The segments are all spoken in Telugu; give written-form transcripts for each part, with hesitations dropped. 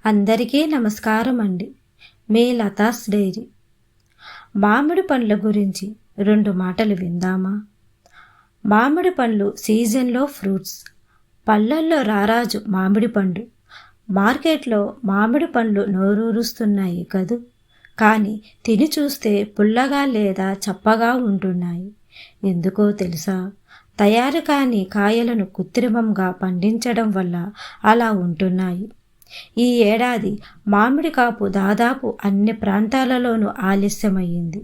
అందరికీ నమస్కారం అండి. మీ లతాస్ డైరీ. మామిడి పండ్ల గురించి 2 మాటలు విందామా? మామిడి పండ్లు సీజన్లో ఫ్రూట్స్. పళ్ళల్లో రారాజు మామిడి పండు. మార్కెట్లో మామిడి పండ్లు నోరూరుస్తున్నాయి కదూ. కానీ తిని చూస్తే పుల్లగా లేదా చప్పగా ఉంటున్నాయి. ఎందుకో తెలుసా? తయారు కాని కాయలను కృత్రిమంగా పండించడం వల్ల అలా ఉంటున్నాయి. ఈ ఏడాది మామిడి కాపు దాదాపు అన్ని ప్రాంతాలలోనూ ఆలస్యమయ్యింది.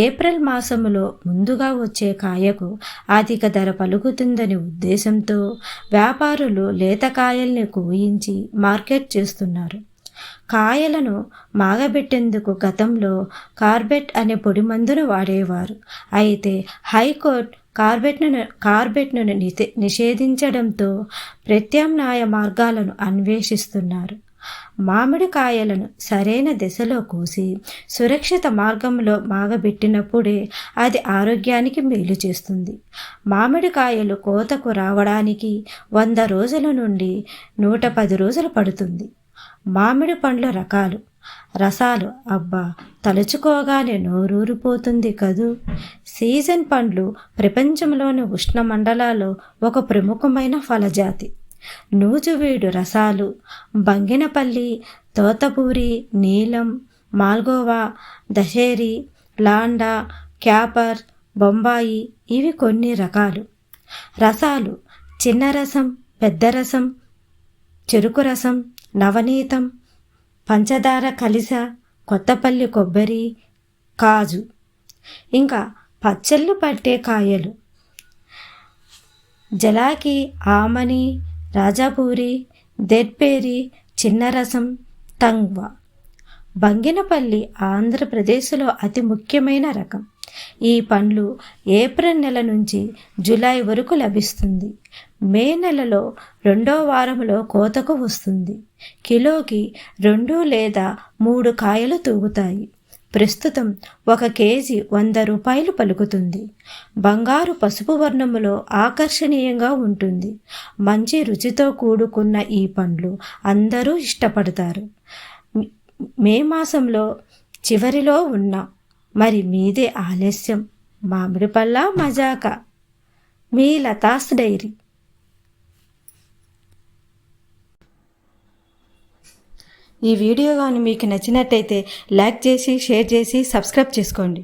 ఏప్రిల్ మాసంలో ముందుగా వచ్చే కాయకు అధిక ధర పలుకుతుందని ఉద్దేశంతో వ్యాపారులు లేతకాయల్ని కోయించి మార్కెట్ చేస్తున్నారు. కాయలను మాగబెట్టేందుకు గతంలో కార్బెట్ అనే పొడి మందును వాడేవారు. అయితే హైకోర్టు కార్బెట్ను నిషేధించడంతో ప్రత్యామ్నాయ మార్గాలను అన్వేషిస్తున్నారు. మామిడికాయలను సరైన దశలో కోసి సురక్షిత మార్గంలో మాగబెట్టినప్పుడే అది ఆరోగ్యానికి మేలు చేస్తుంది. మామిడికాయలు కోతకు రావడానికి 100 రోజుల నుండి 110 రోజులు పడుతుంది. మామిడి పండ్ల రసాలు అబ్బా, తలుచుకోగానే నోరూరిపోతుంది కదూ. సీజన్ పండ్లు ప్రపంచంలోని ఉష్ణ మండలాల్లో ఒక ప్రముఖమైన ఫలజాతి. నూజువీడు రసాలు, బంగినపల్లి, తోతపూరి, నీలం, మాల్గోవా, దశేరి, లాండా, క్యాపర్, బొంబాయి ఇవి కొన్ని రకాలు. రసాలు చిన్న రసం, పెద్ద రసం, చెరుకు రసం, నవనీతం, పంచదార కలిస, కొత్తపల్లి కొబ్బరి, కాజు. ఇంకా పచ్చళ్ళు పట్టే కాయలు జలాకి, ఆమని, రాజాపూరి, దెడ్పేరి, చిన్నరసం, తంగ్వా. బంగినపల్లి ఆంధ్రప్రదేశ్లో అతి ముఖ్యమైన రకం. ఈ పండ్లు ఏప్రిల్ నెల నుంచి జూలై వరకు లభిస్తుంది. మే నెలలో 2వ వారంలో కోతకు వస్తుంది. కిలోకి 2 లేదా 3 కాయలు తూగుతాయి. ప్రస్తుతం 1 కేజీ 100 రూపాయలు పలుకుతుంది. బంగారు పసుపు వర్ణములో ఆకర్షణీయంగా ఉంటుంది. మంచి రుచితో కూడుకున్న ఈ పండ్లు అందరూ ఇష్టపడతారు. మే మాసంలో చివరిలో ఉన్నాం. మరి మీదే ఆలస్యం. మామిడి పళ్ళ మజాక. మీ లతాస్ డైరీ. ఈ వీడియో కానీ మీకు నచ్చినట్టయితే లైక్ చేసి, షేర్ చేసి, సబ్స్క్రైబ్ చేసుకోండి.